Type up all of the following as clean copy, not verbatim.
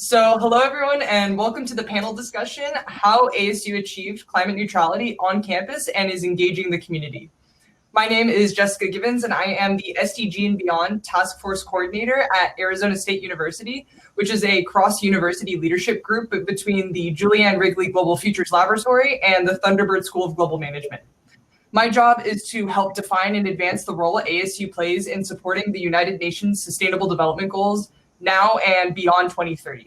Hello everyone, and welcome to the panel discussion, How ASU Achieved Climate Neutrality on Campus and is Engaging the Community. My name is Jessica Givens, and I am the SDG and Beyond Task Force Coordinator at Arizona State University, which is a cross-university leadership group between the Julianne Wrigley Global Futures Laboratory and the Thunderbird School of Global Management. My job is to help define and advance the role ASU plays in supporting the United Nations Sustainable Development Goals now and beyond 2030.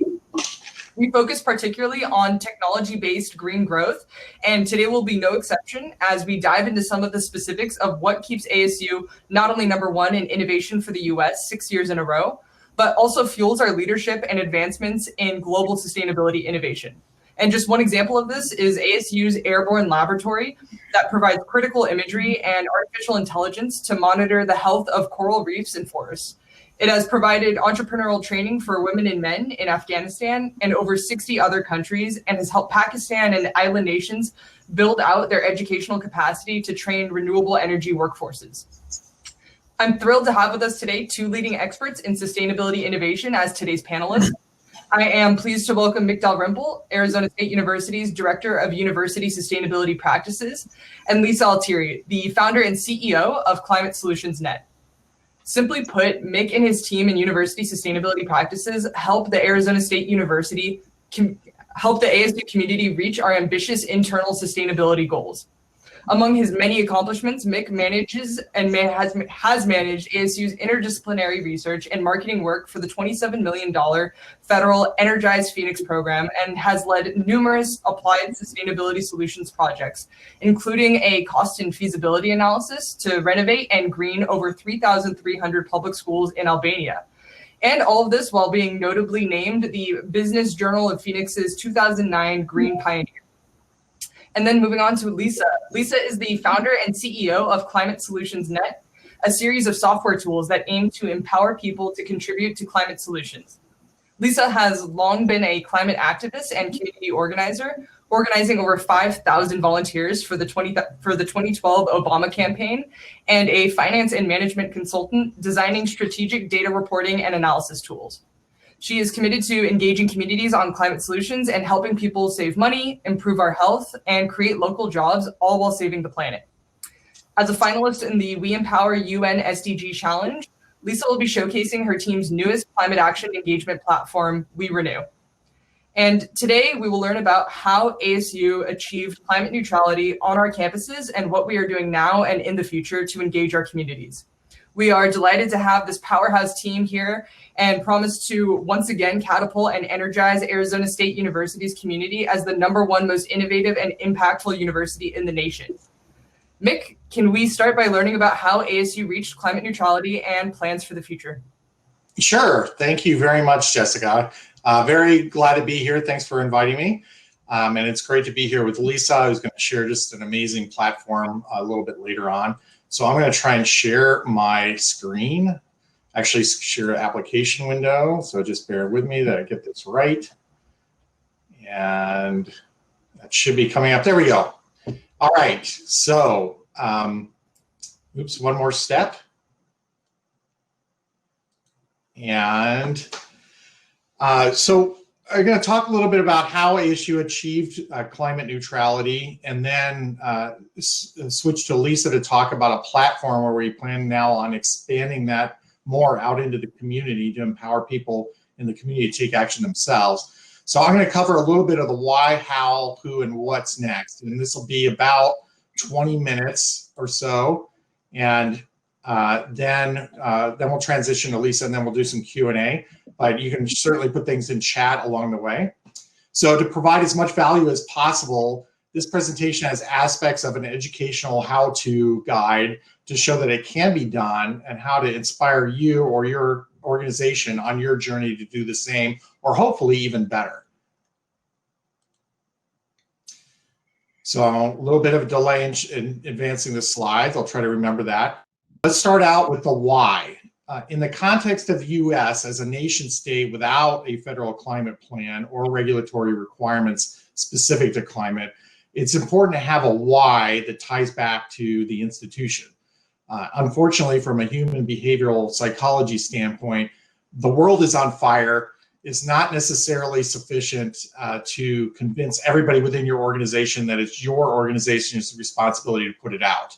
We focus particularly on technology-based green growth, and today will be no exception as we dive into some of the specifics of what keeps ASU not only #1 in innovation for the US 6 years in a row, but also fuels our leadership and advancements in global sustainability innovation. And just one example of this is ASU's Airborne Laboratory that provides critical imagery and artificial intelligence to monitor the health of coral reefs and forests. It has provided entrepreneurial training for women and men in Afghanistan and over 60 other countries, and has helped Pakistan and island nations build out their educational capacity to train renewable energy workforces. I'm thrilled to have with us today two leading experts in sustainability innovation as today's panelists. I am pleased to welcome Mick Dalrymple, Arizona State University's Director of University Sustainability Practices, and Lisa Altieri, the founder and CEO of Climate Solutions Net. Simply put, Mick and his team in University Sustainability Practices help the Arizona State University help the ASU community reach our ambitious internal sustainability goals. Among his many accomplishments, Mick manages and has managed ASU's interdisciplinary research and marketing work for the $27 million federal Energize Phoenix program and has led numerous applied sustainability solutions projects, including a cost and feasibility analysis to renovate and green over 3,300 public schools in Albania. And all of this while being notably named the Business Journal of Phoenix's 2009 Green Pioneer. And then moving on to Lisa. Lisa is the founder and CEO of Climate Solutions Net, a series of software tools that aim to empower people to contribute to climate solutions. Lisa has long been a climate activist and community organizer, organizing over 5,000 volunteers for the 2012 Obama campaign, and a finance and management consultant designing strategic data reporting and analysis tools. She is committed to engaging communities on climate solutions and helping people save money, improve our health, and create local jobs, all while saving the planet. As a finalist in the We Empower UN SDG Challenge, Lisa will be showcasing her team's newest climate action engagement platform, We Renew. And today we will learn about how ASU achieved climate neutrality on our campuses and what we are doing now and in the future to engage our communities. We are delighted to have this powerhouse team here and promise to once again catapult and energize Arizona State University's community as the #1 most innovative and impactful university in the nation. Mick, can we start by learning about how ASU reached climate neutrality and plans for the future? Sure. Thank you very much, Jessica. Very glad to be here. Thanks for inviting me. And it's great to be here with Lisa, who's going to share just an amazing platform a little bit later on. So I'm going to try and share my screen, actually share an application window. So just bear with me that I get this right. And that should be coming up. There we go. All right. So, oops, one more step. And so I'm going to talk a little bit about how ASU achieved climate neutrality, and then switch to Lisa to talk about a platform where we plan now on expanding that more out into the community to empower people in the community to take action themselves. So I'm going to cover a little bit of the why, how, who, and what's next. And this will be about 20 minutes or so. And then we'll transition to Lisa, and then we'll do some Q&A. But you can certainly put things in chat along the way. So to provide as much value as possible, this presentation has aspects of an educational how-to guide to show that it can be done and how to inspire you or your organization on your journey to do the same, or hopefully even better. So a little bit of a delay in advancing the slides. I'll try to remember that. Let's start out with the why. In the context of the US as a nation state without a federal climate plan or regulatory requirements specific to climate, it's important to have a why that ties back to the institution. Unfortunately, from a human behavioral psychology standpoint, the world is on fire. is not necessarily sufficient to convince everybody within your organization that it's your organization's responsibility to put it out.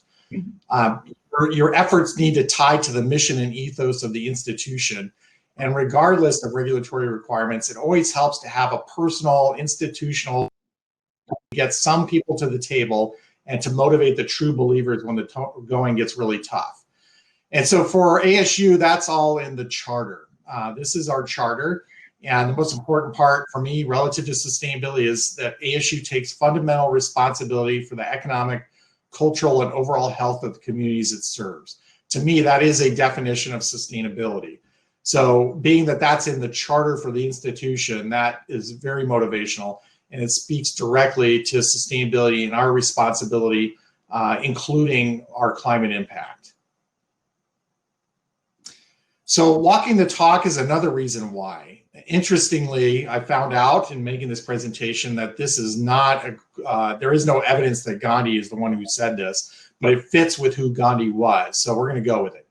Your efforts need to tie to the mission and ethos of the institution. And regardless of regulatory requirements, it always helps to have a personal, institutional, get some people to the table and to motivate the true believers when the going gets really tough. And so for ASU, that's all in the charter. This is our charter. And the most important part for me relative to sustainability is that ASU takes fundamental responsibility for the economic, cultural, and overall health of the communities it serves. To me, that is a definition of sustainability. So being that that's in the charter for the institution, that is very motivational, and it speaks directly to sustainability and our responsibility, including our climate impact. So walking the talk is another reason why. Interestingly, I found out in making this presentation that this is not, there is no evidence that Gandhi is the one who said this, but it fits with who Gandhi was. So we're going to go with it.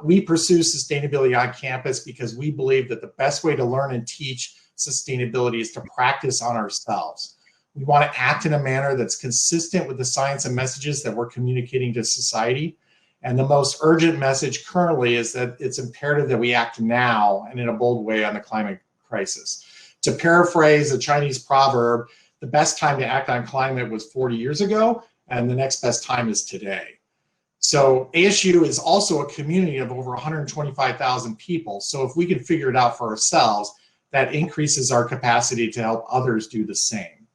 We pursue sustainability on campus because we believe that the best way to learn and teach sustainability is to practice on ourselves. We want to act in a manner that's consistent with the science and messages that we're communicating to society. And the most urgent message currently is that it's imperative that we act now and in a bold way on the climate crisis. To paraphrase a Chinese proverb, the best time to act on climate was 40 years ago, and the next best time is today. So ASU is also a community of over 125,000 people. So if we can figure it out for ourselves, that increases our capacity to help others do the same.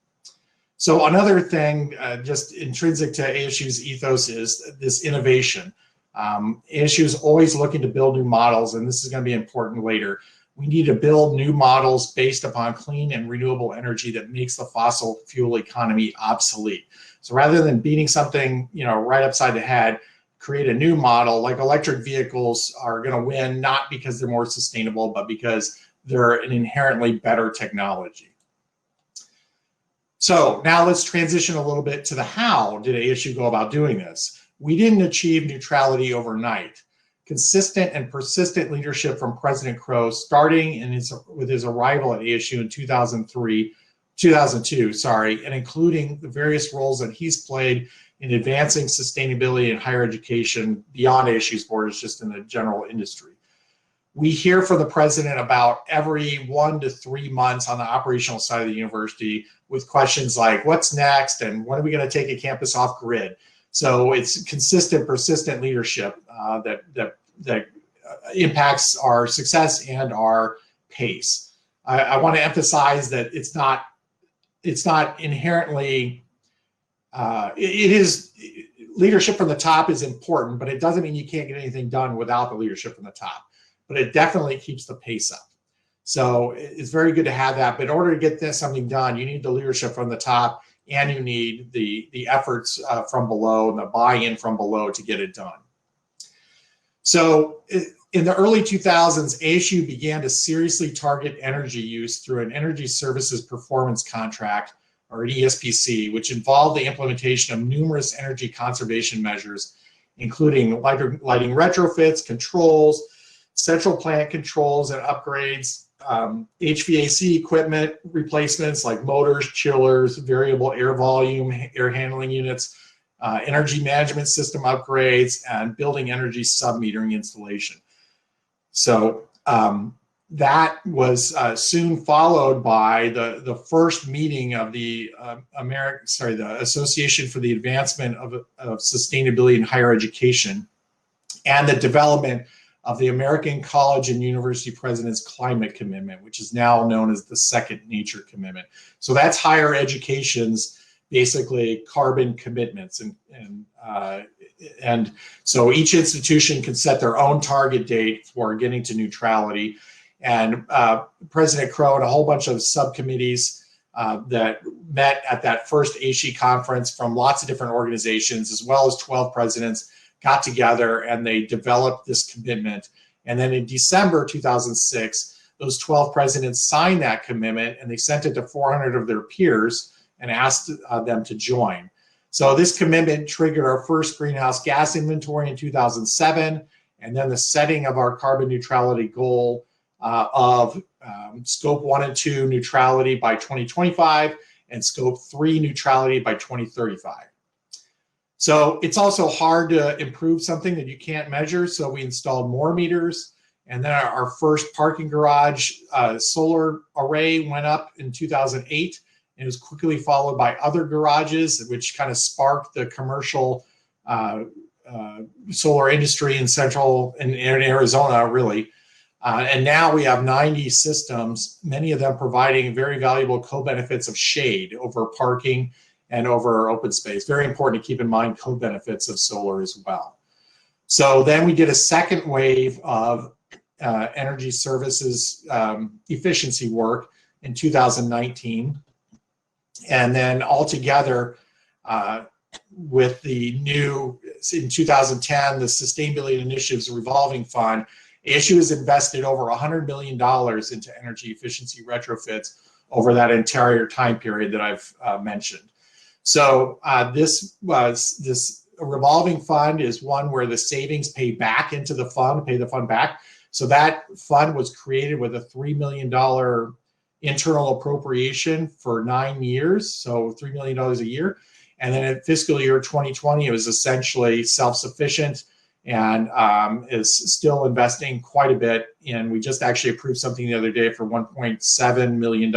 So another thing just intrinsic to ASU's ethos is this innovation. ASU is always looking to build new models, and this is going to be important later. We need to build new models based upon clean and renewable energy that makes the fossil fuel economy obsolete. So rather than beating something, right upside the head, create a new model. Like electric vehicles are going to win, not because they're more sustainable, but because they're an inherently better technology. So now let's transition a little bit to the how did ASU go about doing this. We didn't achieve neutrality overnight. Consistent and persistent leadership from President Crow, starting with his arrival at ASU in 2002, and including the various roles that he's played in advancing sustainability in higher education beyond ASU's borders, just in the general industry. We hear from the president about every 1 to 3 months on the operational side of the university with questions like, what's next? And when are we going to take a campus off grid? So it's consistent, persistent leadership that impacts our success and our pace. I want to emphasize that it's not inherently, it is, leadership from the top is important, but it doesn't mean you can't get anything done without the leadership from the top. But it definitely keeps the pace up. So it's very good to have that. But in order to get something done, you need the leadership from the top, and you need the efforts from below and the buy-in from below to get it done. So in the early 2000s, ASU began to seriously target energy use through an energy services performance contract, or an ESPC, which involved the implementation of numerous energy conservation measures, including lighting retrofits, controls, central plant controls and upgrades, HVAC equipment replacements like motors, chillers, variable air volume, air handling units, energy management system upgrades, and building energy sub-metering installation. So that was soon followed by the first meeting of the the Association for the Advancement of Sustainability in Higher Education, and the development of the American College and University President's Climate Commitment, which is now known as the Second Nature Commitment. So that's higher education's basically carbon commitments, and so each institution can set their own target date for getting to neutrality. And President Crow and a whole bunch of subcommittees that met at that first ASHE conference from lots of different organizations, as well as 12 presidents, got together and they developed this commitment. And then in December 2006, those 12 presidents signed that commitment, and they sent it to 400 of their peers and asked them to join. So this commitment triggered our first greenhouse gas inventory in 2007, and then the setting of our carbon neutrality goal of Scope 1 and 2 neutrality by 2025, and Scope 3 neutrality by 2035. So it's also hard to improve something that you can't measure, so we installed more meters, and then our first parking garage solar array went up in 2008, and it was quickly followed by other garages, which kind of sparked the commercial solar industry in Arizona, really. And now we have 90 systems, many of them providing very valuable co-benefits of shade over parking and over open space. Very important to keep in mind co-benefits of solar as well. So then we did a second wave of energy services efficiency work in 2019. And then altogether, with the new, in 2010, the Sustainability Initiatives Revolving Fund, ASU has invested over $100 million into energy efficiency retrofits over that entire time period that I've mentioned. So this revolving fund is one where the savings pay back into the fund, pay the fund back. So that fund was created with a $3 million internal appropriation for 9 years, so $3 million a year. And then in fiscal year 2020, it was essentially self-sufficient and is still investing quite a bit. And we just actually approved something the other day for $1.7 million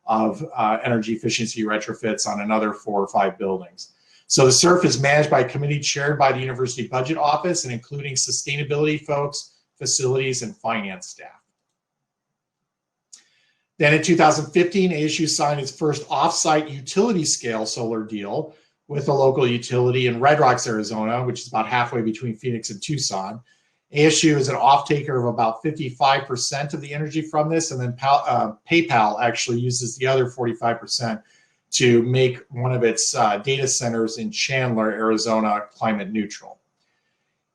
of energy efficiency retrofits on another 4 or 5 buildings. So the SURF is managed by a committee chaired by the University Budget Office and including sustainability folks, facilities, and finance staff. Then in 2015, ASU signed its first off-site utility scale solar deal with a local utility in Red Rocks, Arizona, which is about halfway between Phoenix and Tucson. ASU is an off-taker of about 55% of the energy from this, and then PayPal actually uses the other 45% to make one of its data centers in Chandler, Arizona, climate neutral.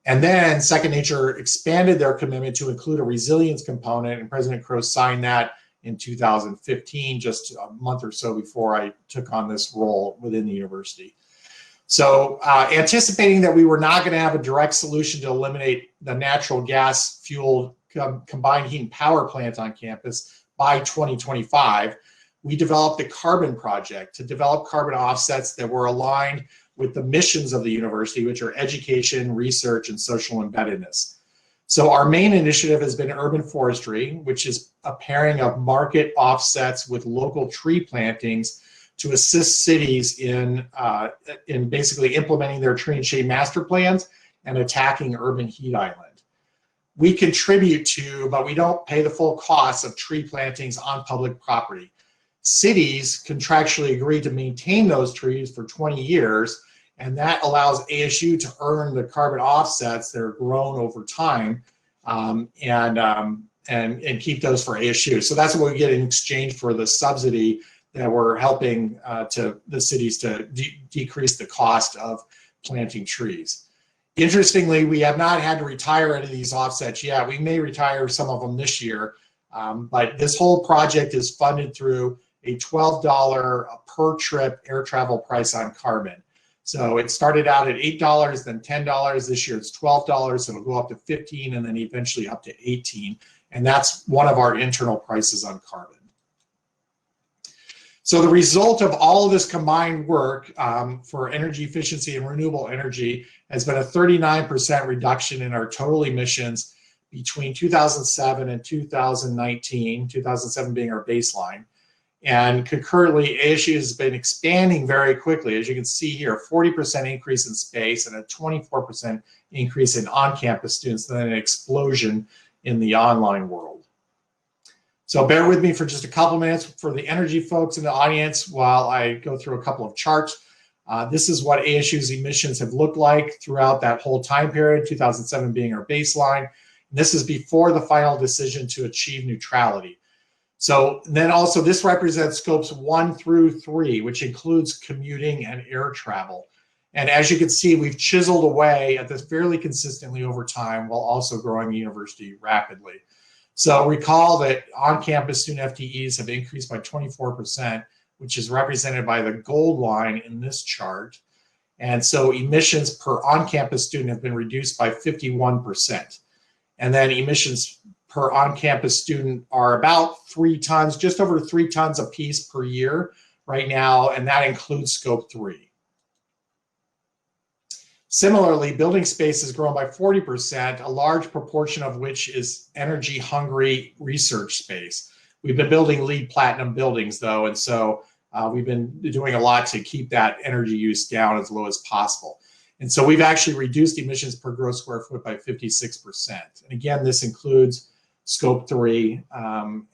And then Second Nature expanded their commitment to include a resilience component, and President Crow signed that in 2015, just a month or so before I took on this role within the university. So anticipating that we were not going to have a direct solution to eliminate the natural gas fueled combined heat and power plant on campus by 2025, we developed a carbon project to develop carbon offsets that were aligned with the missions of the university, which are education, research, and social embeddedness. So our main initiative has been urban forestry, which is a pairing of market offsets with local tree plantings to assist cities in basically implementing their tree and shade master plans and attacking urban heat island. We contribute to, but we don't pay the full cost of tree plantings on public property. Cities contractually agree to maintain those trees for 20 years, and that allows ASU to earn the carbon offsets that are grown over time and keep those for ASU. So that's what we get in exchange for the subsidy that we're helping to the cities to decrease the cost of planting trees. Interestingly, we have not had to retire any of these offsets yet. We may retire some of them this year, but this whole project is funded through a $12 per trip air travel price on carbon. So it started out at $8, then $10. This year it's $12. It'll go up to $15 and then eventually up to $18. And that's one of our internal prices on carbon. So the result of all of this combined work for energy efficiency and renewable energy has been a 39% reduction in our total emissions between 2007 and 2019, 2007 being our baseline. And concurrently, ASU has been expanding very quickly. As you can see here, a 40% increase in space and a 24% increase in on-campus students, and then an explosion in the online world. So bear with me for just a couple minutes for the energy folks in the audience while I go through a couple of charts. This is what ASU's emissions have looked like throughout that whole time period, 2007 being our baseline. This is before the final decision to achieve neutrality. So then also this represents scopes 1 through 3, which includes commuting and air travel. And as you can see, we've chiseled away at this fairly consistently over time while also growing the university rapidly. So recall that on-campus student FTEs have increased by 24%, which is represented by the gold line in this chart. And so emissions per on-campus student have been reduced by 51%. And then emissions per on-campus student are about 3 tons, just over 3 tons a piece per year right now, and that includes scope 3. Similarly, building space has grown by 40%, a large proportion of which is energy-hungry research space. We've been building LEED Platinum buildings, though, and so we've been doing a lot to keep that energy use down as low as possible. And so we've actually reduced emissions per gross square foot by 56%. And again, this includes scope 3,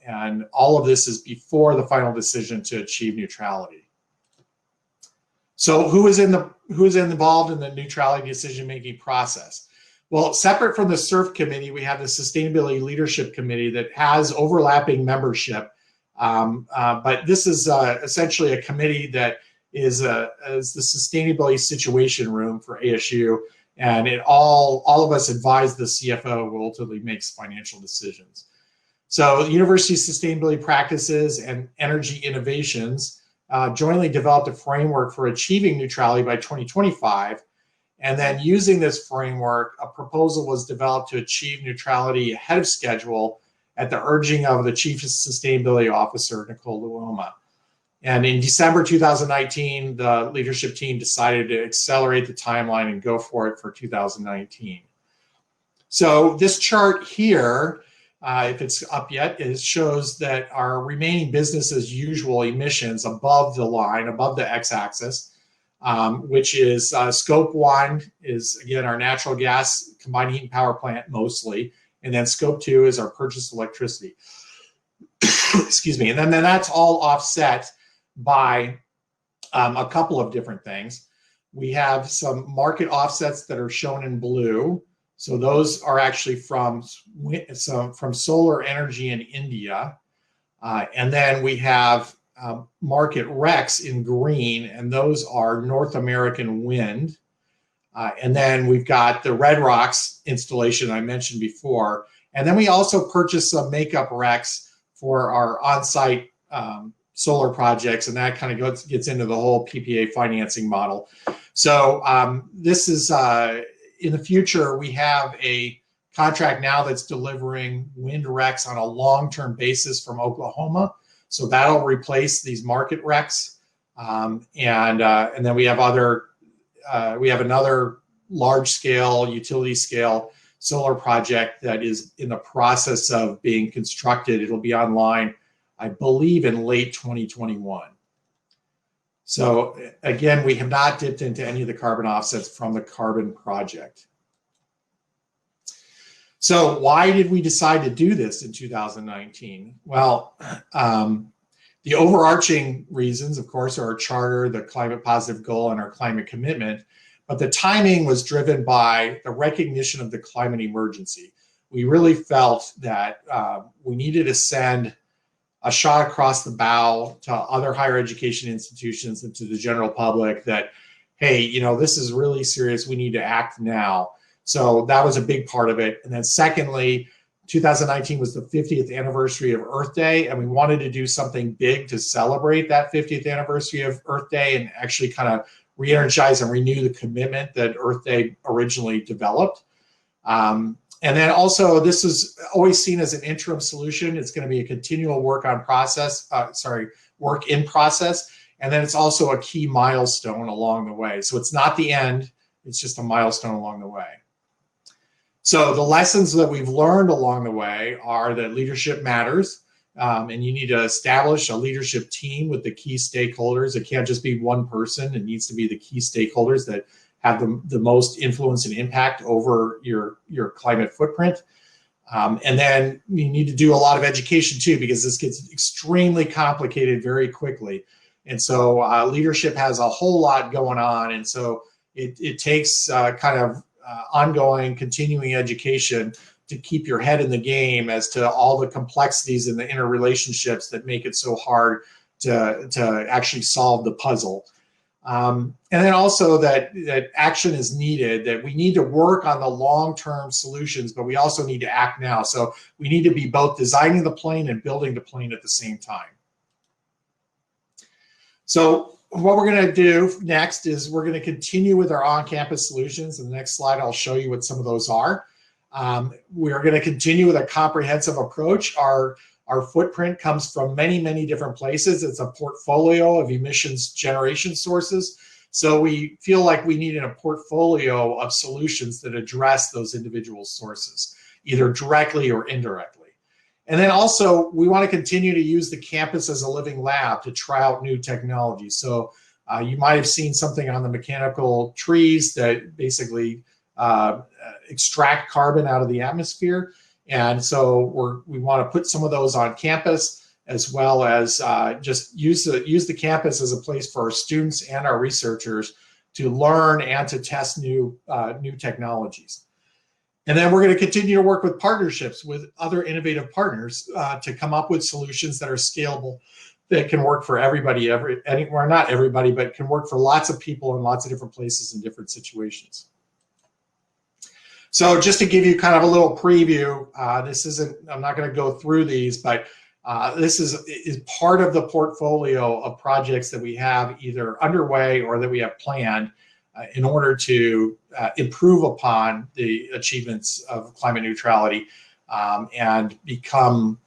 and all of this is before the final decision to achieve neutrality. So who is involved in the neutrality decision-making process? Well, separate from the SURF committee, we have the Sustainability Leadership Committee that has overlapping membership. But this is essentially a committee that is the sustainability situation room for ASU, and all of us advise the CFO who ultimately makes financial decisions. So university sustainability practices and energy innovations jointly developed a framework for achieving neutrality by 2025. And then using this framework, a proposal was developed to achieve neutrality ahead of schedule at the urging of the Chief Sustainability Officer, Nicole Luoma. And in December 2019, the leadership team decided to accelerate the timeline and go for it for 2019. So this chart here, if it's up yet, shows that our remaining business as usual emissions above the line, above the x-axis, which is scope 1 is, again, our natural gas combined heat and power plant mostly, and then scope 2 is our purchased electricity. Excuse me. And then that's all offset by a couple of different things. We have some market offsets that are shown in blue. So those are actually from solar energy in India. And then we have market RECs in green, and those are North American wind. And then we've got the Red Rocks installation I mentioned before. And then we also purchased some makeup RECs for our on-site solar projects, and that kind of gets into the whole PPA financing model. So this is, in the future, we have a contract now that's delivering wind RECs on a long-term basis from Oklahoma. So that'll replace these market RECs. And then we have another large-scale, utility-scale solar project that is in the process of being constructed. It'll be online, I believe, in late 2021. So again, we have not dipped into any of the carbon offsets from the carbon project. So why did we decide to do this in 2019? Well, the overarching reasons, of course, are our charter, the climate positive goal, and our climate commitment. But the timing was driven by the recognition of the climate emergency. We really felt that we needed to send a shot across the bow to other higher education institutions and to the general public that, hey, you know, this is really serious. We need to act now. So that was a big part of it. And then secondly, 2019 was the 50th anniversary of Earth Day, and we wanted to do something big to celebrate that 50th anniversary of Earth Day and actually kind of re-energize and renew the commitment that Earth Day originally developed. And then also, this is always seen as an interim solution. It's going to be a continual work in process. And then it's also a key milestone along the way. So it's not the end, it's just a milestone along the way. So the lessons that we've learned along the way are that leadership matters, and you need to establish a leadership team with the key stakeholders. It can't just be one person. It needs to be the key stakeholders that have the most influence and impact over your climate footprint. And then you need to do a lot of education too, because this gets extremely complicated very quickly. And so leadership has a whole lot going on. And so it takes kind of ongoing, continuing education to keep your head in the game as to all the complexities and the interrelationships that make it so hard to actually solve the puzzle. And then also that action is needed, that we need to work on the long-term solutions, but we also need to act now. So we need to be both designing the plane and building the plane at the same time. So what we're going to do next is we're going to continue with our on-campus solutions. In the next slide, I'll show you what some of those are. We're going to continue with a comprehensive approach. Our footprint comes from many, many different places. It's a portfolio of emissions generation sources. So we feel like we need a portfolio of solutions that address those individual sources, either directly or indirectly. And then also, we want to continue to use the campus as a living lab to try out new technologies. So you might have seen something on the mechanical trees that basically extract carbon out of the atmosphere. And so we want to put some of those on campus, as well as just use the campus as a place for our students and our researchers to learn and to test new technologies. And then we're going to continue to work with partnerships with other innovative partners to come up with solutions that are scalable, that can work for everybody, anywhere, not everybody, but can work for lots of people in lots of different places in different situations. So just to give you kind of a little preview, I'm not going to go through these, but this is part of the portfolio of projects that we have either underway or that we have planned in order to improve upon the achievements of climate neutrality and become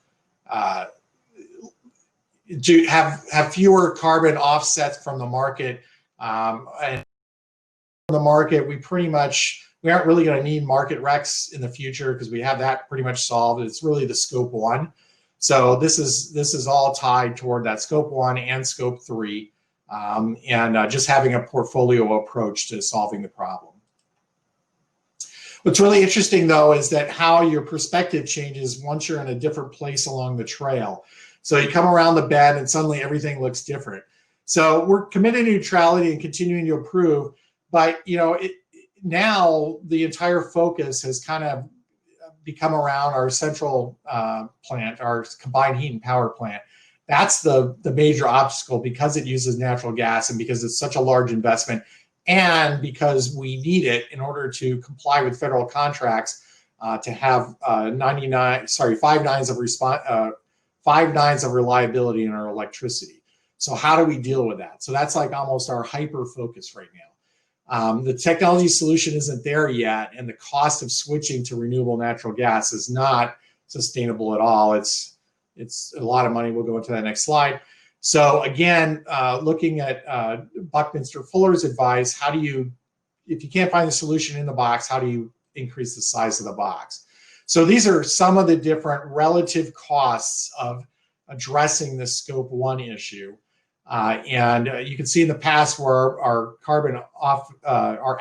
to have fewer carbon offsets from the market. And from the market, we aren't really going to need market recs in the future because we have that pretty much solved. It's really the scope 1. So this is all tied toward that scope 1 and scope 3, and just having a portfolio approach to solving the problem. What's really interesting, though, is that how your perspective changes once you're in a different place along the trail. So you come around the bend and suddenly everything looks different. So we're committed to neutrality and continuing to improve, but now the entire focus has kind of become around our central plant, our combined heat and power plant. That's the major obstacle because it uses natural gas and because it's such a large investment and because we need it in order to comply with federal contracts to have 5 nines of reliability in our electricity. So how do we deal with that? So that's like almost our hyper focus right now. The technology solution isn't there yet, and the cost of switching to renewable natural gas is not sustainable at all. It's a lot of money. We'll go into that next slide. So again, looking at Buckminster Fuller's advice, if you can't find the solution in the box, how do you increase the size of the box? So these are some of the different relative costs of addressing the scope 1 issue. And you can see in the past where our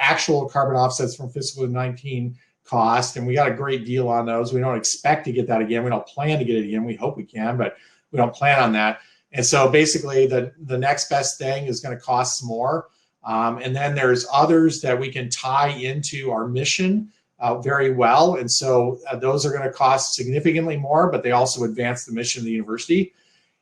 actual carbon offsets from fiscal 19 cost, and we got a great deal on those. We don't expect to get that again. We don't plan to get it again. We hope we can, but we don't plan on that. And so basically the next best thing is going to cost some more. And then there's others that we can tie into our mission very well. And so those are going to cost significantly more, but they also advance the mission of the university.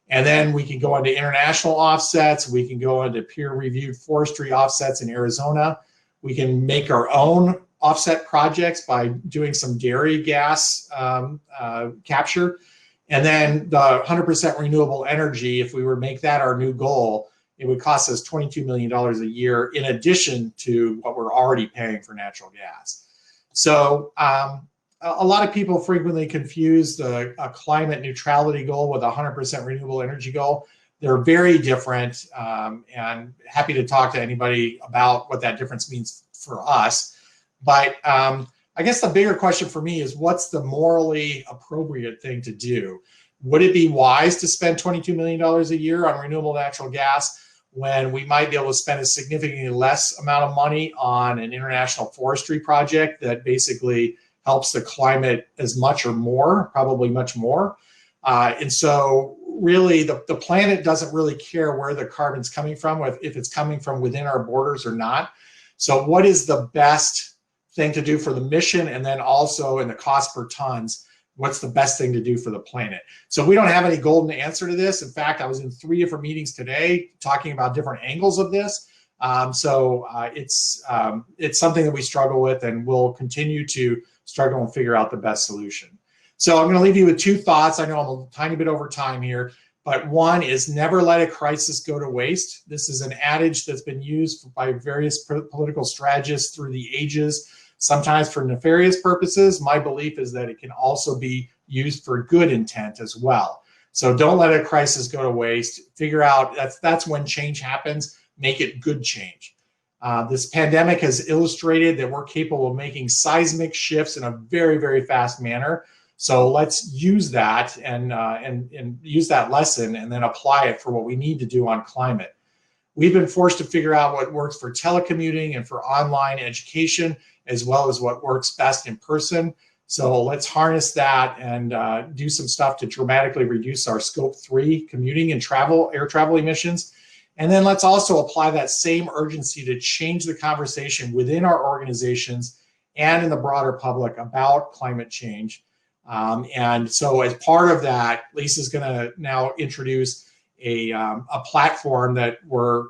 And then we can go into international offsets. We can go into peer-reviewed forestry offsets in Arizona. We can make our own offset projects by doing some dairy gas capture. And then the 100% renewable energy, if we were to make that our new goal, it would cost us $22 million a year in addition to what we're already paying for natural gas. So a lot of people frequently confuse a climate neutrality goal with a 100% renewable energy goal. They're very different, and happy to talk to anybody about what that difference means for us. But I guess the bigger question for me is, what's the morally appropriate thing to do? Would it be wise to spend $22 million a year on renewable natural gas when we might be able to spend a significantly less amount of money on an international forestry project that basically helps the climate as much or more, probably much more? And so really the planet doesn't really care where the carbon's coming from, if it's coming from within our borders or not. So what is the best thing to do for the mission, and then also in the cost per tons, what's the best thing to do for the planet? So we don't have any golden answer to this. In fact, I was in 3 different meetings today talking about different angles of this. It's something that we struggle with, and we'll continue to struggle and figure out the best solution. So I'm going to leave you with 2 thoughts. I know I'm a tiny bit over time here, but one is never let a crisis go to waste. This is an adage that's been used by various political strategists through the ages. sometimes for nefarious purposes. My belief is that it can also be used for good intent as well. So don't let a crisis go to waste. Figure out that's when change happens. Make it good change. This pandemic has illustrated that we're capable of making seismic shifts in a very, very fast manner. So let's use that and use that lesson and then apply it for what we need to do on climate. We've been forced to figure out what works for telecommuting and for online education, as well as what works best in person. So let's harness that and do some stuff to dramatically reduce our Scope 3 commuting and air travel emissions. And then let's also apply that same urgency to change the conversation within our organizations and in the broader public about climate change. And so as part of that, Lisa's going to now introduce a platform that we're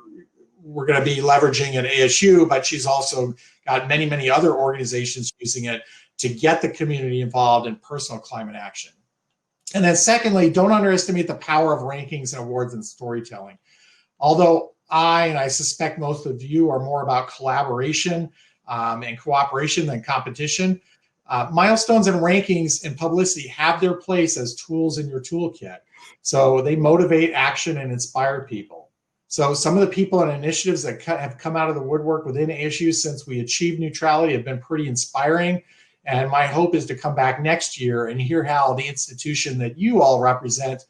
going to be leveraging at ASU, but she's also got many, many other organizations using it to get the community involved in personal climate action. And then secondly, don't underestimate the power of rankings and awards and storytelling. Although I suspect most of you are more about collaboration and cooperation than competition, milestones and rankings and publicity have their place as tools in your toolkit. So they motivate action and inspire people. So some of the people and initiatives that have come out of the woodwork within ASU since we achieved neutrality have been pretty inspiring. And my hope is to come back next year and hear how the institution that you all represent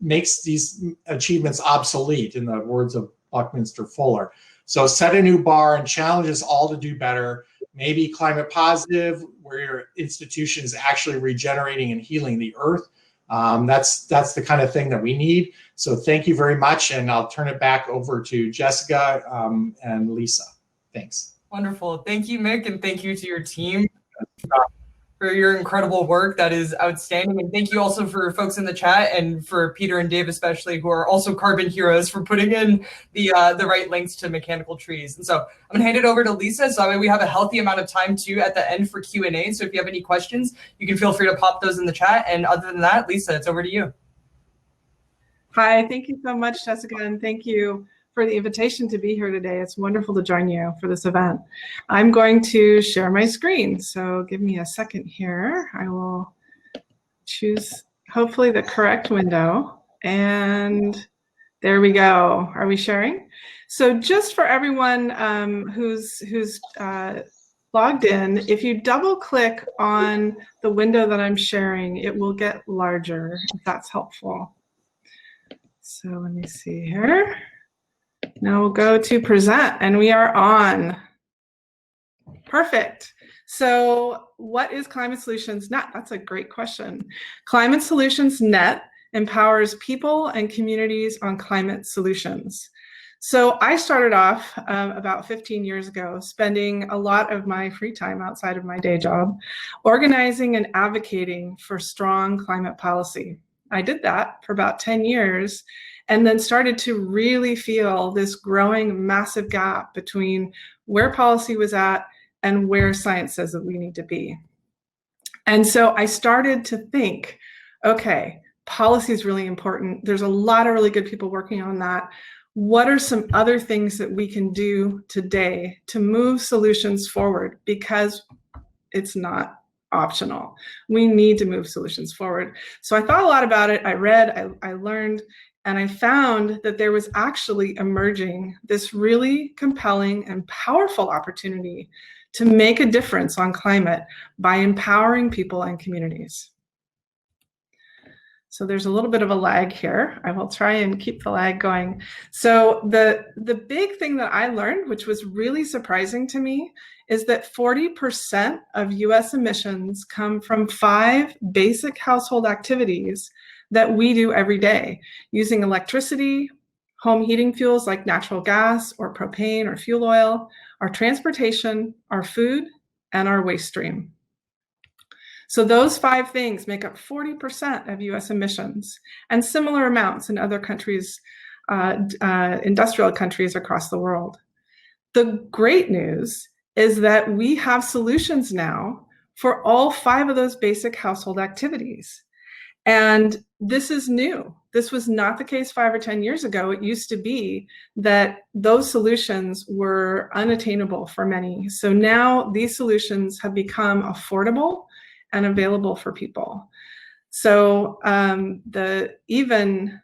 makes these achievements obsolete, in the words of Buckminster Fuller. So set a new bar and challenge us all to do better. Maybe climate positive, where your institution is actually regenerating and healing the earth. That's the kind of thing that we need. So thank you very much, and I'll turn it back over to Jessica and Lisa. Thanks. Wonderful. Thank you, Mick, and thank you to your team for your incredible work. That is outstanding. And thank you also for folks in the chat, and for Peter and Dave especially, who are also carbon heroes, for putting in the right links to mechanical trees. And so I'm gonna hand it over to Lisa, so that way we have a healthy amount of time too at the end for Q&A. So if you have any questions, you can feel free to pop those in the chat. And other than that, Lisa, it's over to you. Hi, thank you so much, Jessica, and thank you for the invitation to be here today. It's wonderful to join you for this event. I'm going to share my screen, so give me a second here. I will choose hopefully the correct window, and there we go. Are we sharing? So just for everyone who's logged in, if you double click on the window that I'm sharing, it will get larger, if that's helpful. So let me see here. Now we'll go to present, and we are on. Perfect. So what is Climate Solutions Net? That's a great question. Climate Solutions Net empowers people and communities on climate solutions. So I started off about 15 years ago, spending a lot of my free time outside of my day job, organizing and advocating for strong climate policy. I did that for about 10 years, and then started to really feel this growing massive gap between where policy was at and where science says that we need to be. And so I started to think, okay, policy is really important. There's a lot of really good people working on that. What are some other things that we can do today to move solutions forward? Because it's not optional. We need to move solutions forward. So I thought a lot about it. I read, I learned, and I found that there was actually emerging this really compelling and powerful opportunity to make a difference on climate by empowering people and communities. So there's a little bit of a lag here. I will try and keep the lag going. So the big thing that I learned, which was really surprising to me, is that 40% of US emissions come from 5 basic household activities that we do every day, using electricity, home heating fuels like natural gas or propane or fuel oil, our transportation, our food, and our waste stream. So those 5 things make up 40% of US emissions, and similar amounts in other countries, industrial countries across the world. The great news is that we have solutions now for all 5 of those basic household activities. And this is new. This was not the case 5 or 10 years ago. It used to be that those solutions were unattainable for many. So now these solutions have become affordable and available for people. So the even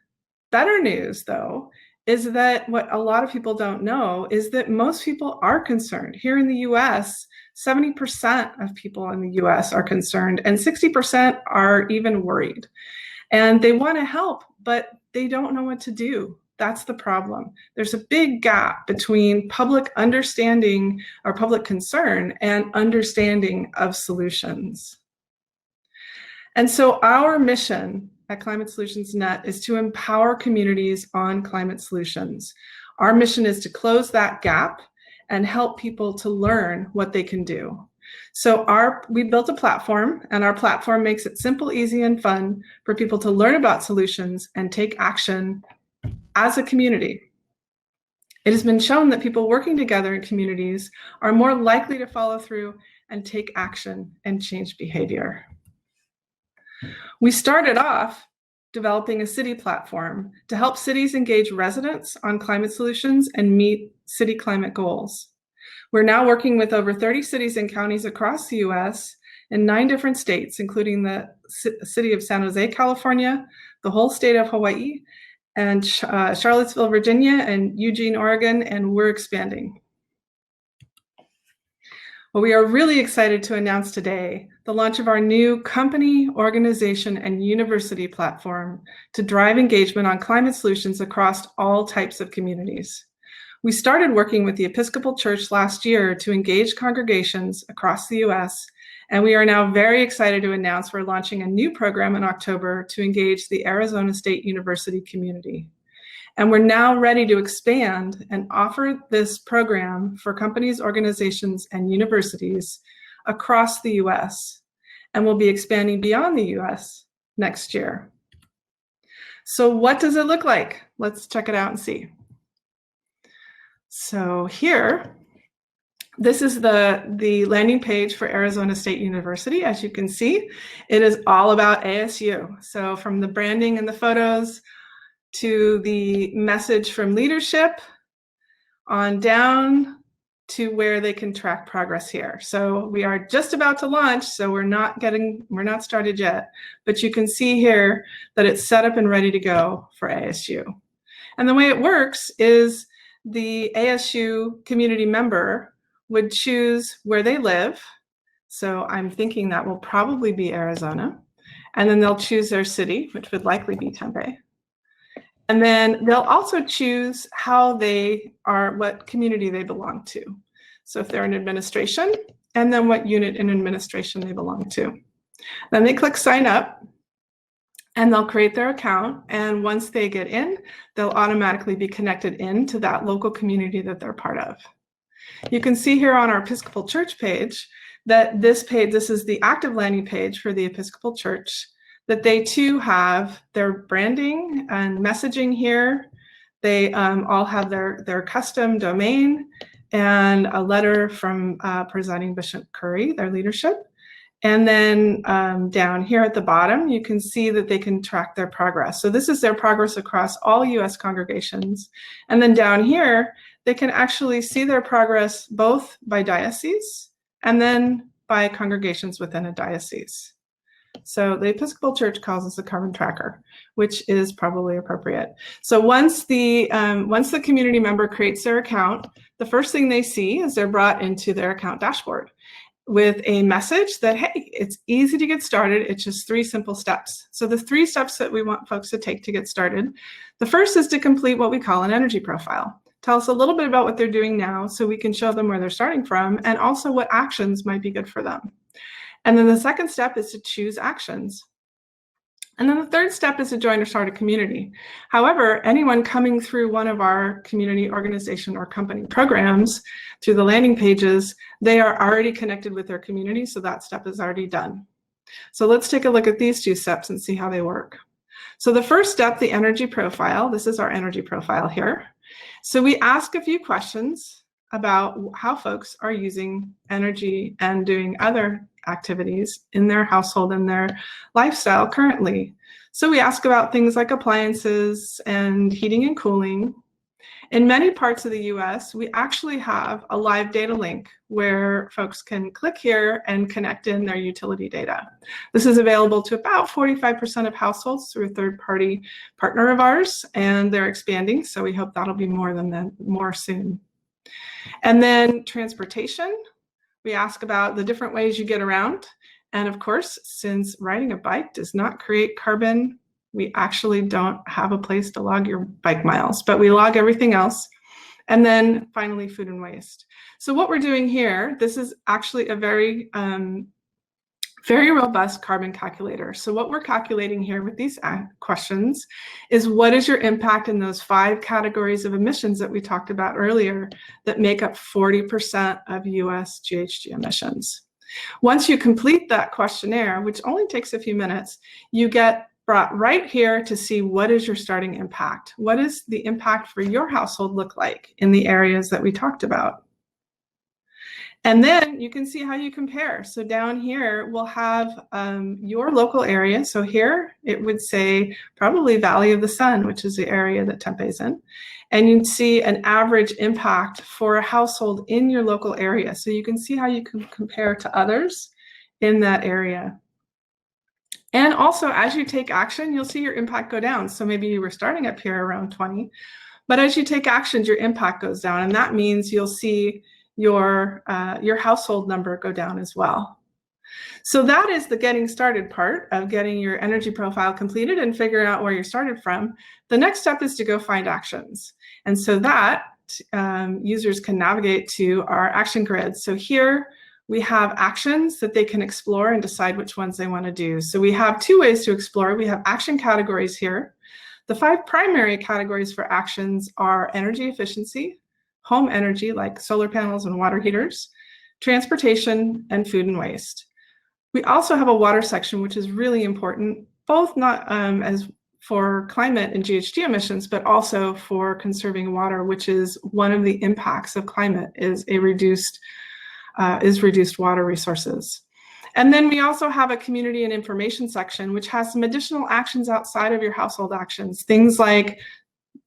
better news, though, is that what a lot of people don't know is that most people are concerned. Here in the US, 70% of people in the US are concerned, and 60% are even worried. And they want to help, but they don't know what to do. That's the problem. There's a big gap between public understanding or public concern and understanding of solutions. And so our mission at Climate Solutions Net is to empower communities on climate solutions. Our mission is to close that gap and help people to learn what they can do. So we built a platform, and our platform makes it simple, easy, and fun for people to learn about solutions and take action as a community. It has been shown that people working together in communities are more likely to follow through and take action and change behavior. We started off developing a city platform to help cities engage residents on climate solutions and meet city climate goals. We're now working with over 30 cities and counties across the US in 9 different states, including the city of San Jose, California, the whole state of Hawaii, and Charlottesville, Virginia, and Eugene, Oregon, and we're expanding. Well, we are really excited to announce today the launch of our new company, organization, and university platform to drive engagement on climate solutions across all types of communities. We started working with the Episcopal Church last year to engage congregations across the US, and we are now very excited to announce we're launching a new program in October to engage the Arizona State University community. And we're now ready to expand and offer this program for companies, organizations, and universities across the US. And we'll be expanding beyond the US next year. So what does it look like? Let's check it out and see. So here, this is the landing page for Arizona State University. As you can see, it is all about ASU. So from the branding and the photos to the message from leadership on down to where they can track progress here. So we are just about to launch, so we're not started yet, but you can see here that it's set up and ready to go for ASU. And the way it works is the ASU community member would choose where they live. So I'm thinking that will probably be Arizona. And then they'll choose their city, which would likely be Tempe. And then they'll also choose how what community they belong to. So if they're in administration, and then what unit in administration they belong to. Then they click sign up, and they'll create their account. And once they get in, they'll automatically be connected into that local community that they're part of. You can see here on our Episcopal Church page that this is the active landing page for the Episcopal Church, that they too have their branding and messaging here. They all have their custom domain and a letter from Presiding Bishop Curry, their leadership. And then down here at the bottom, you can see that they can track their progress. So this is their progress across all US congregations. And then down here, they can actually see their progress both by diocese and then by congregations within a diocese. So the Episcopal Church calls us a carbon tracker, which is probably appropriate. So once the community member creates their account, the first thing they see is they're brought into their account dashboard with a message that, hey, it's easy to get started. It's just 3 simple steps. So the 3 steps that we want folks to take to get started. The first is to complete what we call an energy profile. Tell us a little bit about what they're doing now so we can show them where they're starting from and also what actions might be good for them. And then the second step is to choose actions. And then the third step is to join or start a community. However, anyone coming through one of our community organization or company programs through the landing pages, they are already connected with their community, so that step is already done. So let's take a look at these 2 steps and see how they work. So the first step, the energy profile, this is our energy profile here. So we ask a few questions about how folks are using energy and doing other activities in their household and their lifestyle currently. So we ask about things like appliances and heating and cooling. In many parts of the US, we actually have a live data link where folks can click here and connect in their utility data. This is available to about 45% of households through a third-party partner of ours, and they're expanding, so we hope that'll be more soon. And then transportation, we ask about the different ways you get around. And of course, since riding a bike does not create carbon, we actually don't have a place to log your bike miles, but we log everything else. And then finally, food and waste. So what we're doing here, this is actually a very robust carbon calculator. So what we're calculating here with these questions is, what is your impact in those 5 categories of emissions that we talked about earlier that make up 40% of US GHG emissions? Once you complete that questionnaire, which only takes a few minutes, you get brought right here to see what is your starting impact. What does the impact for your household look like in the areas that we talked about? And then you can see how you compare. So down here, we'll have your local area. So here it would say probably Valley of the Sun, which is the area that Tempe's in. And you'd see an average impact for a household in your local area. So you can see how you can compare to others in that area. And also, as you take action, you'll see your impact go down. So maybe you were starting up here around 20, but as you take actions, your impact goes down. And that means you'll see your household number go down as well. So that is the getting started part of getting your energy profile completed and figuring out where you started from. The next step is to go find actions. And so that users can navigate to our action grid. So here we have actions that they can explore and decide which ones they want to do. So we have 2 ways to explore. We have action categories here. The 5 primary categories for actions are energy efficiency, home energy like solar panels and water heaters, transportation, and food and waste. We also have a water section, which is really important, both not as for climate and GHG emissions, but also for conserving water, which is one of the impacts of climate is reduced water resources. And then we also have a community and information section, which has some additional actions outside of your household actions, things like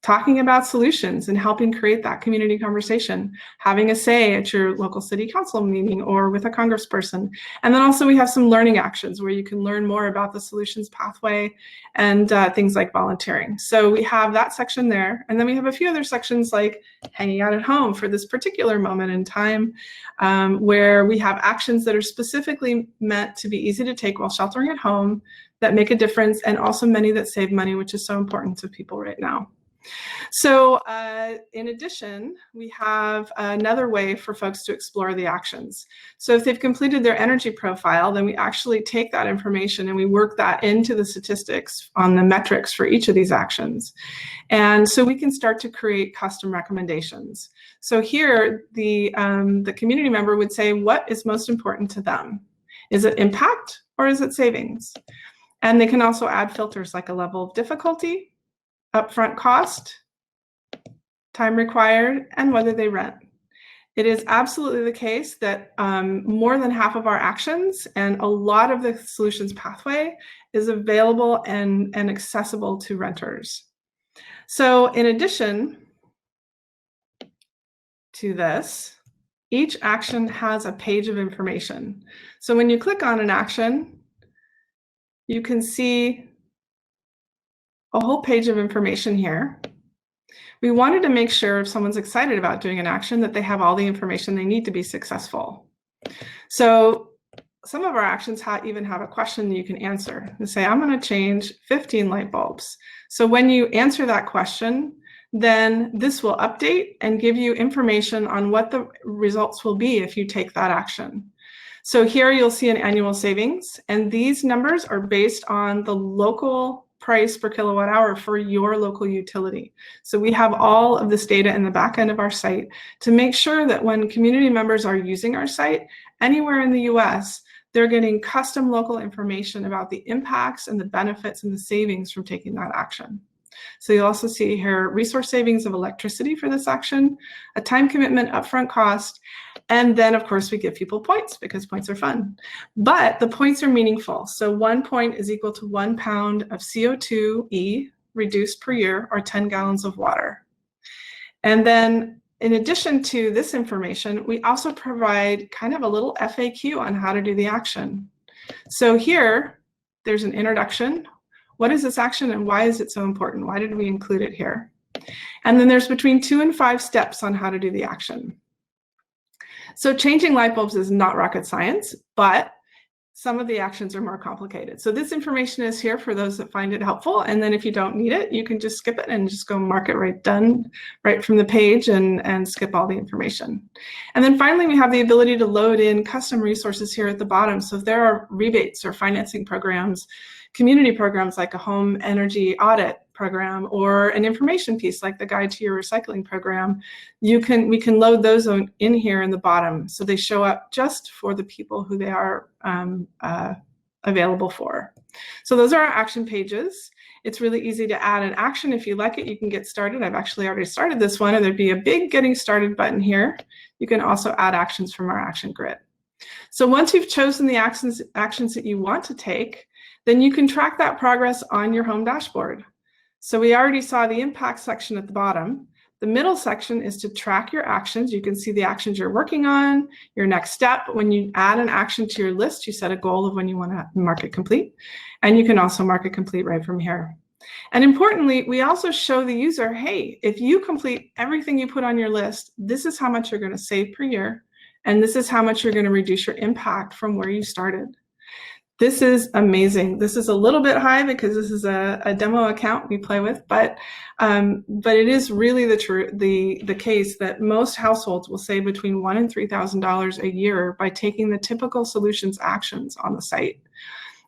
talking about solutions and helping create that community conversation, having a say at your local city council meeting or with a congressperson. And then also we have some learning actions where you can learn more about the solutions pathway and things like volunteering. So we have that section there. And then we have a few other sections like hanging out at home for this particular moment in time, where we have actions that are specifically meant to be easy to take while sheltering at home that make a difference, and also many that save money, which is so important to people right now. So in addition, we have another way for folks to explore the actions. So if they've completed their energy profile, then we actually take that information and we work that into the statistics on the metrics for each of these actions. And so we can start to create custom recommendations. So here, the community member would say, what is most important to them? Is it impact or is it savings? And they can also add filters like a level of difficulty, upfront cost, time required, and whether they rent. It is absolutely the case that more than half of our actions and a lot of the solutions pathway is available and accessible to renters. So in addition to this, each action has a page of information. So when you click on an action, you can see a whole page of information here. We wanted to make sure if someone's excited about doing an action that they have all the information they need to be successful. So some of our actions even have a question that you can answer. You say, I'm going to change 15 light bulbs. So when you answer that question, then this will update and give you information on what the results will be if you take that action. So here you'll see an annual savings, and these numbers are based on the local price per kilowatt hour for your local utility. So we have all of this data in the back end of our site to make sure that when community members are using our site anywhere in the US, they're getting custom local information about the impacts and the benefits and the savings from taking that action. So you'll also see here resource savings of electricity for this action, a time commitment, upfront cost, And then, of course, we give people points because points are fun. But the points are meaningful. So 1 point is equal to 1 pound of CO2e reduced per year, or 10 gallons of water. And then in addition to this information, we also provide kind of a little FAQ on how to do the action. So here, there's an introduction. What is this action and why is it so important? Why did we include it here? And then there's between 2 and 5 steps on how to do the action. So changing light bulbs is not rocket science, but some of the actions are more complicated. So this information is here for those that find it helpful. And then if you don't need it, you can just skip it and just go mark it right done right from the page and skip all the information. And then finally, we have the ability to load in custom resources here at the bottom. So if there are rebates or financing programs, community programs like a home energy audit program or an information piece like the guide to your recycling program, we can load those in here in the bottom so they show up just for the people who they are available for. So those are our action pages. It's really easy to add an action. If you like it, you can get started. I've actually already started this one, and there'd be a big getting started button here. You can also add actions from our action grid. So once you've chosen the actions that you want to take, then you can track that progress on your home dashboard. So we already saw the impact section at the bottom. The middle section is to track your actions. You can see the actions you're working on, your next step. When you add an action to your list, you set a goal of when you want to mark it complete. And you can also mark it complete right from here. And importantly, we also show the user, hey, if you complete everything you put on your list, this is how much you're going to save per year. And this is how much you're going to reduce your impact from where you started. This is amazing. This is a little bit high because this is a demo account we play with, but it is really the case that most households will save between $1,000 and $3,000 a year by taking the typical solutions actions on the site.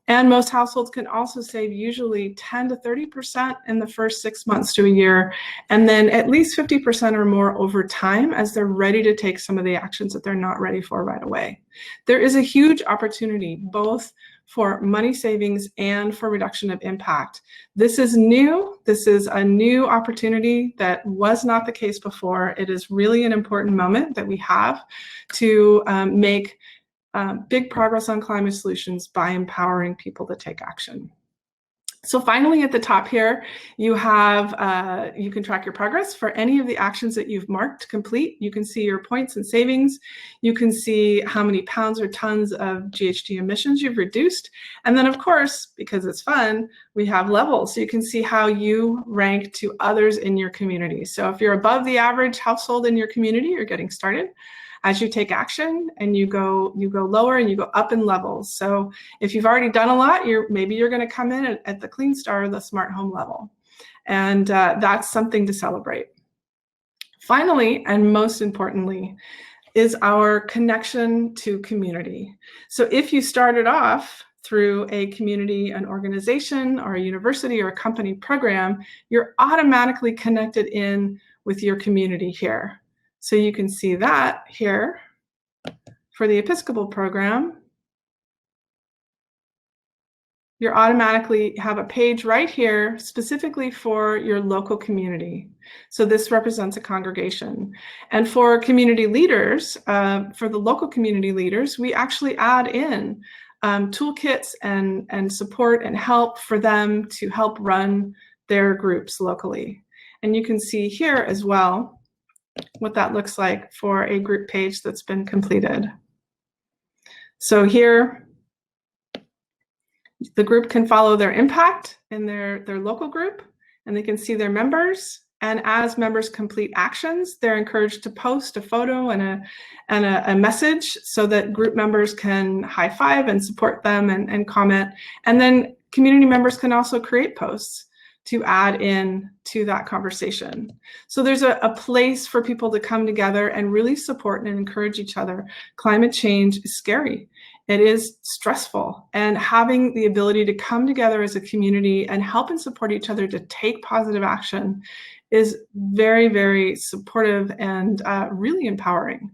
And most households can also save usually 10 to 30% in the first 6 months to a year, and then at least 50% or more over time as they're ready to take some of the actions that they're not ready for right away. There is a huge opportunity both for money savings and for reduction of impact. This is new. This is a new opportunity that was not the case before. It is really an important moment that we have to make big progress on climate solutions by empowering people to take action. So finally, at the top here, you have, you can track your progress for any of the actions that you've marked to complete. You can see your points and savings. You can see how many pounds or tons of GHG emissions you've reduced. And then, of course, because it's fun, we have levels. So you can see how you rank to others in your community. So if you're above the average household in your community, you're getting started. As you take action and you go lower and you go up in levels. So if you've already done a lot, maybe you're going to come in at the Clean Star or the Smart Home level. And that's something to celebrate. Finally, and most importantly, is our connection to community. So if you started off through a community, an organization, or a university or a company program, you're automatically connected in with your community here. So you can see that here for the Episcopal program. You automatically have a page right here specifically for your local community. So this represents a congregation. And for community leaders, for the local community leaders, we actually add in toolkits and support and help for them to help run their groups locally. And you can see here as well what that looks like for a group page that's been completed. So here, the group can follow their impact in their local group, and they can see their members. And as members complete actions, they're encouraged to post a photo and a message so that group members can high five and support them and comment. And then community members can also create posts to add in to that conversation. So there's a place for people to come together and really support and encourage each other. Climate change is scary. It is stressful, and having the ability to come together as a community and help and support each other to take positive action is very, very supportive and really empowering.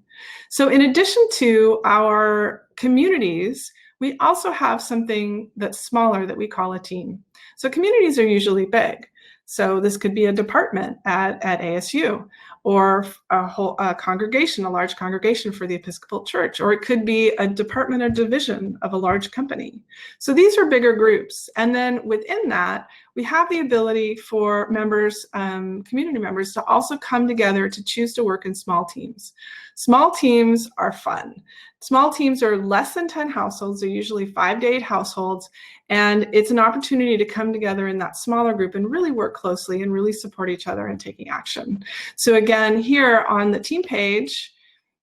So in addition to our communities, we also have something that's smaller that we call a team. So communities are usually big. So this could be a department at ASU, or a congregation, a large congregation for the Episcopal Church, or it could be a department or division of a large company. So these are bigger groups. And then within that, we have the ability for members, community members, to also come together to choose to work in small teams. Small teams are fun. Small teams are less than 10 households. They're usually 5 to 8 households. And it's an opportunity to come together in that smaller group and really work closely and really support each other in taking action. So again, here on the team page,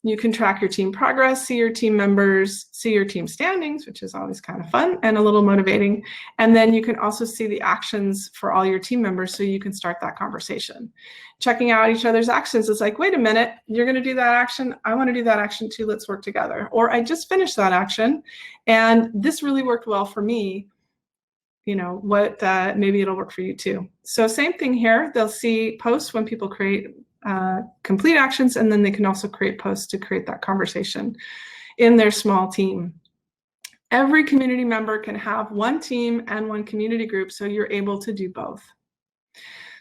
you can track your team progress, see your team members, see your team standings, which is always kind of fun and a little motivating. And then you can also see the actions for all your team members so you can start that conversation. Checking out each other's actions is like, wait a minute, you're going to do that action. I want to do that action too. Let's work together. Or I just finished that action and this really worked well for me. You know, maybe it'll work for you too. So same thing here. They'll see posts when people create complete actions, and then they can also create posts to create that conversation in their small team. Every community member can have one team and one community group, so you're able to do both.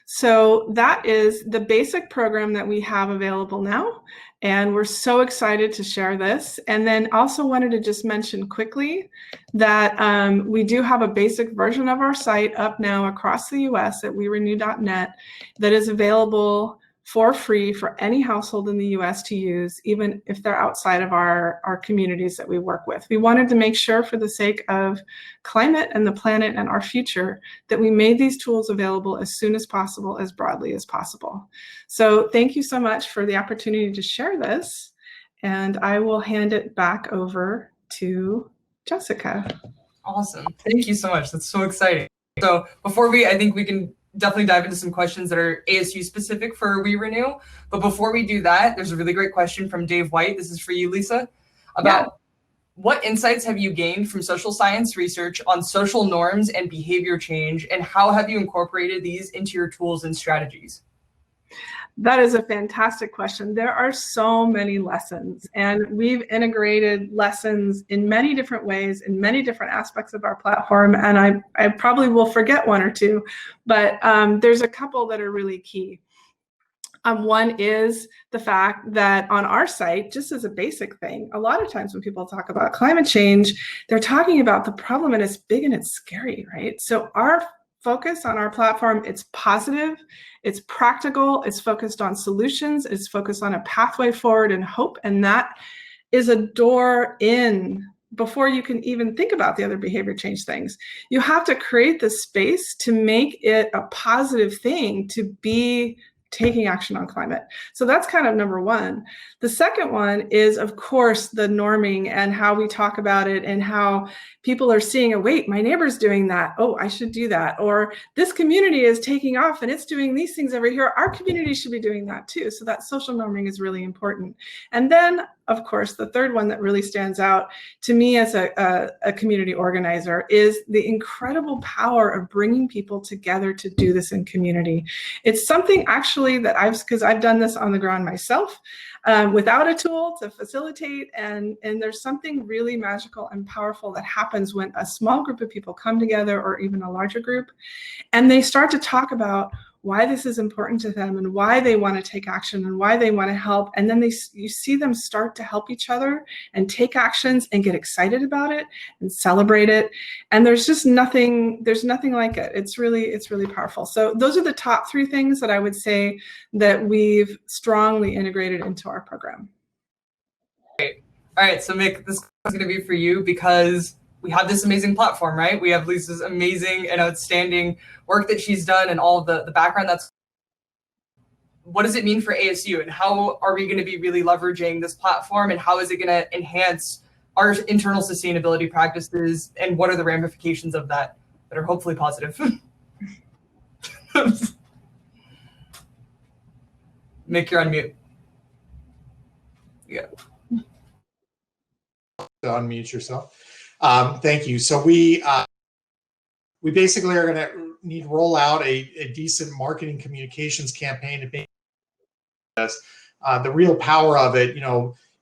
So that is the basic program that we have available now, and we're so excited to share this. And then also wanted to just mention quickly that we do have a basic version of our site up now across the US at werenew.net that is available for free for any household in the US to use, even if they're outside of our communities that we work with. We wanted to make sure, for the sake of climate and the planet and our future, that we made these tools available as soon as possible, as broadly as possible. So thank you so much for the opportunity to share this, and I will hand it back over to Jessica. Awesome. Thank you so much. That's so exciting. So before I think we can definitely dive into some questions that are ASU specific for We Renew. But before we do that, there's a really great question from Dave White. This is for you, Lisa, about what insights have you gained from social science research on social norms and behavior change, and how have you incorporated these into your tools and strategies? That is a fantastic question. There are so many lessons, and we've integrated lessons in many different ways, in many different aspects of our platform. And I probably will forget one or two, but there's a couple that are really key. One is the fact that on our site, just as a basic thing, a lot of times when people talk about climate change, they're talking about the problem and it's big and it's scary, right? So our focus on our platform, it's positive, it's practical, it's focused on solutions, it's focused on a pathway forward and hope, and that is a door in before you can even think about the other behavior change things. You have to create the space to make it a positive thing to be taking action on climate. So that's kind of number one. The second one is, of course, the norming and how we talk about it and how people are seeing, oh, wait, my neighbor's doing that. Oh, I should do that. Or this community is taking off and it's doing these things over here. Our community should be doing that too. So that social norming is really important. And then, of course, the third one that really stands out to me as a community organizer is the incredible power of bringing people together to do this in community. It's something actually that because I've done this on the ground myself without a tool to facilitate, and there's something really magical and powerful that happens when a small group of people come together, or even a larger group, and they start to talk about why this is important to them and why they want to take action and why they want to help. And then you see them start to help each other and take actions and get excited about it and celebrate it. And there's nothing like it. It's really powerful. So those are the top three things that I would say that we've strongly integrated into our program. Great. All right, so Mick, this is going to be for you because we have this amazing platform, right? We have Lisa's amazing and outstanding work that she's done and all of the background. What does it mean for ASU, and how are we going to be really leveraging this platform, and how is it going to enhance our internal sustainability practices, and what are the ramifications of that are hopefully positive? Mick, you're on mute. Yeah. Unmute yourself. Thank you. So we basically are going to need to roll out a decent marketing communications campaign to make this. The real power of it,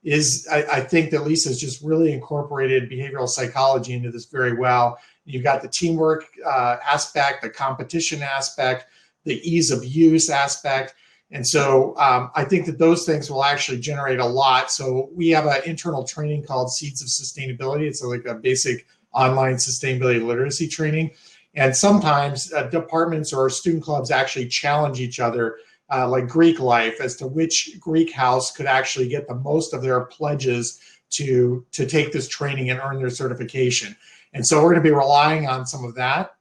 is I think that Lisa's just really incorporated behavioral psychology into this very well. You've got the teamwork aspect, the competition aspect, the ease of use aspect, And so I think that those things will actually generate a lot. So we have an internal training called Seeds of Sustainability. It's like a basic online sustainability literacy training. And sometimes departments or student clubs actually challenge each other, like Greek life, as to which Greek house could actually get the most of their pledges to take this training and earn their certification. And so we're going to be relying on some of that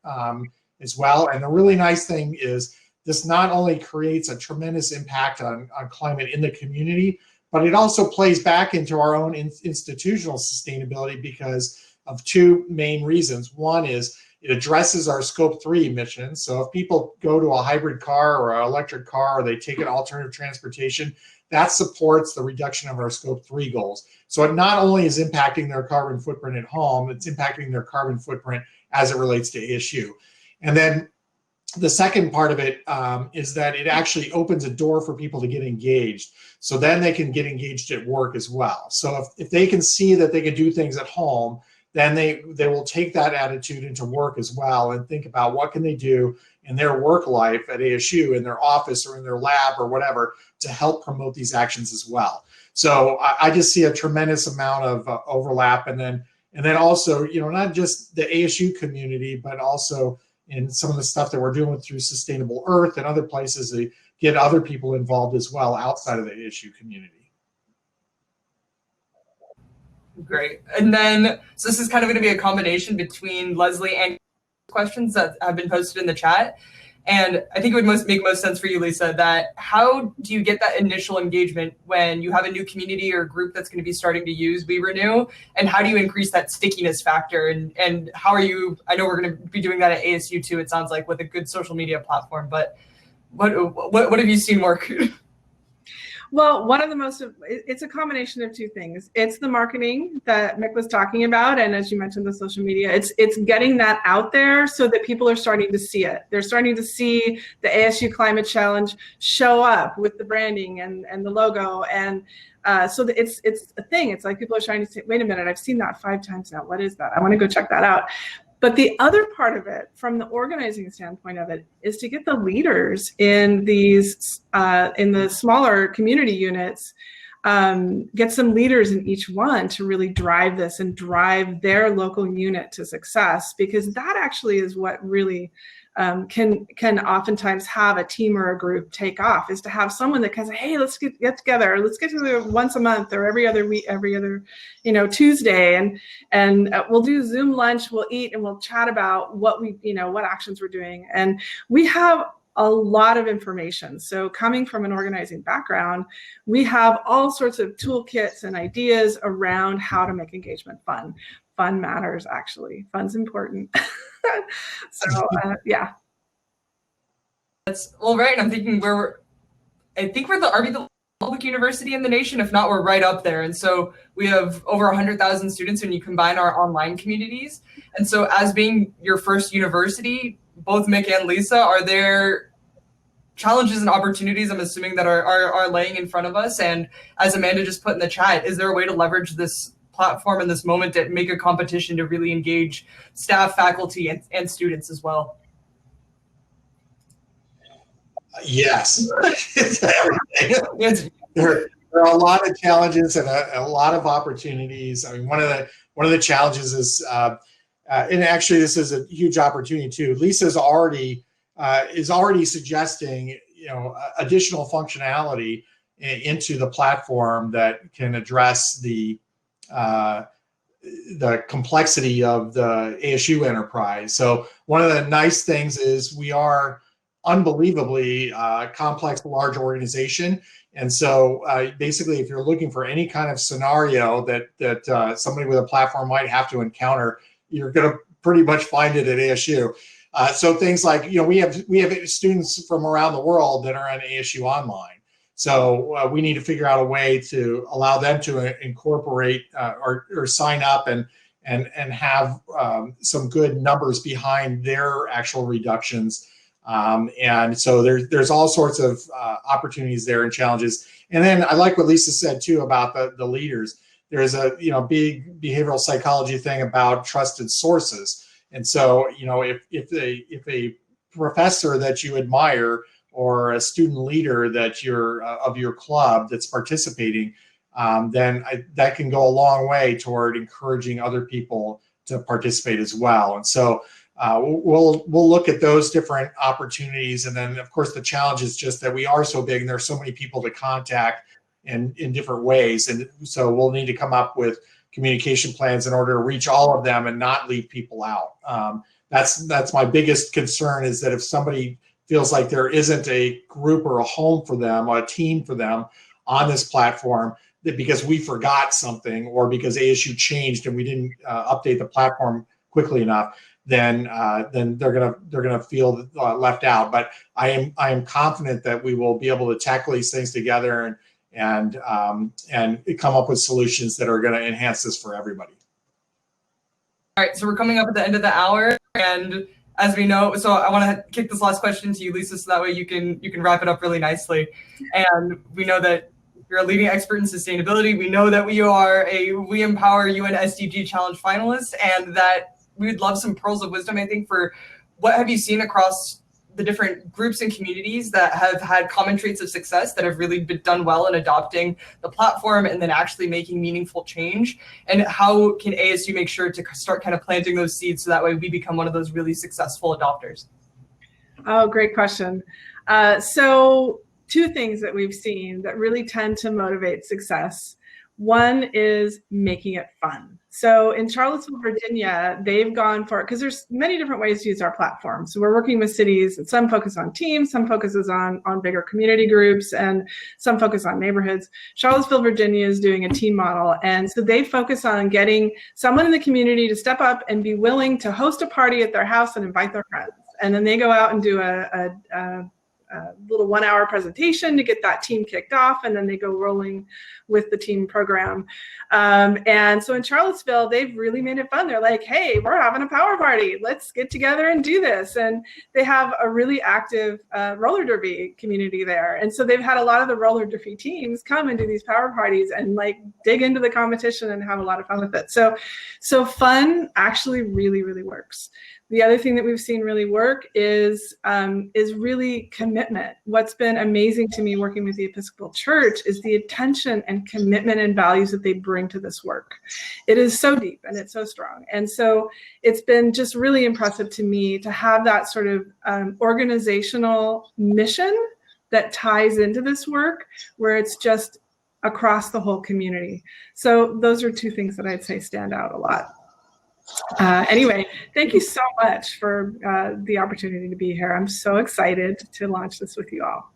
as well. And the really nice thing is this not only creates a tremendous impact on climate in the community, but it also plays back into our own institutional sustainability because of two main reasons. One is it addresses our scope 3 emissions. So if people go to a hybrid car or an electric car, or they take an alternative transportation, that supports the reduction of our scope 3 goals. So it not only is impacting their carbon footprint at home, it's impacting their carbon footprint as it relates to ASU. And then the second part of it is that it actually opens a door for people to get engaged. So then they can get engaged at work as well. So if they can see that they can do things at home, then they will take that attitude into work as well and think about what can they do in their work life at ASU, in their office or in their lab or whatever, to help promote these actions as well. So I just see a tremendous amount of overlap. And then also, not just the ASU community, but also in some of the stuff that we're doing through Sustainable Earth and other places to get other people involved as well outside of the ASU community. Great. And then, so this is kind of going to be a combination between Leslie and questions that have been posted in the chat. And I think it would make most sense for you, Lisa, that how do you get that initial engagement when you have a new community or group that's going to be starting to use We Renew? And how do you increase that stickiness factor? And how are you, I know we're going to be doing that at ASU too, it sounds like, with a good social media platform, but what have you seen work? Well, it's a combination of two things. It's the marketing that Mick was talking about, and as you mentioned, the social media. It's getting that out there so that people are starting to see it. They're starting to see the ASU Climate Challenge show up with the branding and the logo, and so that it's a thing. It's like people are trying to say, wait a minute, I've seen that 5 times now. What is that? I want to go check that out. But the other part of it, from the organizing standpoint of it, is to get the leaders in these, in the smaller community units, get some leaders in each one to really drive this and drive their local unit to success, because that actually is what really can oftentimes have a team or a group take off, is to have someone that can say, hey, let's get together, let's get together once a month or every other week, every other Tuesday, and we'll do Zoom lunch, we'll eat, and we'll chat about what what actions we're doing. And we have a lot of information. So coming from an organizing background, we have all sorts of toolkits and ideas around how to make engagement fun. Fun matters, actually. Fun's important. So yeah. That's right. And I'm thinking are we the public university in the nation? If not, we're right up there. And so we have over 100,000 students when you combine our online communities. And so as being your first university, both Mick and Lisa, are there challenges and opportunities, I'm assuming, that are laying in front of us? And as Amanda just put in the chat, is there a way to leverage this platform in this moment to make a competition to really engage staff, faculty, and students as well? Yes. It's everything. There are a lot of challenges and a lot of opportunities. I mean, one of the challenges is, and actually this is a huge opportunity too. Lisa's already suggesting additional functionality into the platform that can address the complexity of the ASU enterprise. So one of the nice things is we are unbelievably complex, large organization. And so basically, if you're looking for any kind of scenario that somebody with a platform might have to encounter, you're going to pretty much find it at ASU. So things like, we have students from around the world that are on ASU Online. So we need to figure out a way to allow them to incorporate or sign up and have some good numbers behind their actual reductions. And so there's all sorts of opportunities there and challenges. And then I like what Lisa said too about the leaders. There's a big behavioral psychology thing about trusted sources. And so if a professor that you admire or a student leader that you're of your club that's participating, then that can go a long way toward encouraging other people to participate as well. And so we'll look at those different opportunities. And then, of course, the challenge is just that we are so big and there's so many people to contact in different ways. And so we'll need to come up with communication plans in order to reach all of them and not leave people out. That's my biggest concern, is that if somebody feels like there isn't a group or a home for them or a team for them on this platform, that because we forgot something or because ASU changed and we didn't update the platform quickly enough, then they're gonna feel left out. But I am confident that we will be able to tackle these things together and come up with solutions that are going to enhance this for everybody. All right, so we're coming up at the end of the hour, and as we know, so I want to kick this last question to you, Lisa, so that way you can wrap it up really nicely. And we know that you're a leading expert in sustainability. We know that we are a We Empower UN SDG Challenge finalist, and that we would love some pearls of wisdom, I think, for what have you seen across the different groups and communities that have had common traits of success that have really been done well in adopting the platform and then actually making meaningful change, and how can ASU make sure to start kind of planting those seeds so that way we become one of those really successful adopters? Oh, great question. So two things that we've seen that really tend to motivate success. One is making it fun. So in Charlottesville, Virginia, they've gone for it because there's many different ways to use our platform. So we're working with cities, and some focus on teams, some focuses on bigger community groups, and some focus on neighborhoods. Charlottesville, Virginia is doing a team model. And so they focus on getting someone in the community to step up and be willing to host a party at their house and invite their friends. And then they go out and do a little 1 hour presentation to get that team kicked off, and then they go rolling with the team program. And so in Charlottesville, they've really made it fun. They're like, hey, we're having a power party. Let's get together and do this. And they have a really active roller derby community there. And so they've had a lot of the roller derby teams come and do these power parties and like dig into the competition and have a lot of fun with it. So fun actually really, really works. The other thing that we've seen really work is really commitment. What's been amazing to me working with the Episcopal Church is the attention and commitment and values that they bring to this work. It is so deep and it's so strong. And so it's been just really impressive to me to have that sort of organizational mission that ties into this work, where it's just across the whole community. So those are two things that I'd say stand out a lot. Anyway, thank you so much for the opportunity to be here. I'm so excited to launch this with you all.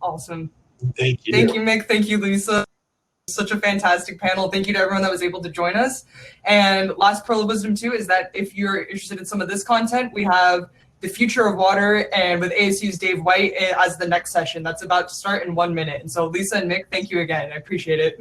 Awesome. Thank you. Thank you, Mick. Thank you, Lisa. Such a fantastic panel. Thank you to everyone that was able to join us. And last pearl of wisdom too is that if you're interested in some of this content, we have the future of water and with ASU's Dave White as the next session. That's about to start in 1 minute. And so Lisa and Mick, thank you again. I appreciate it.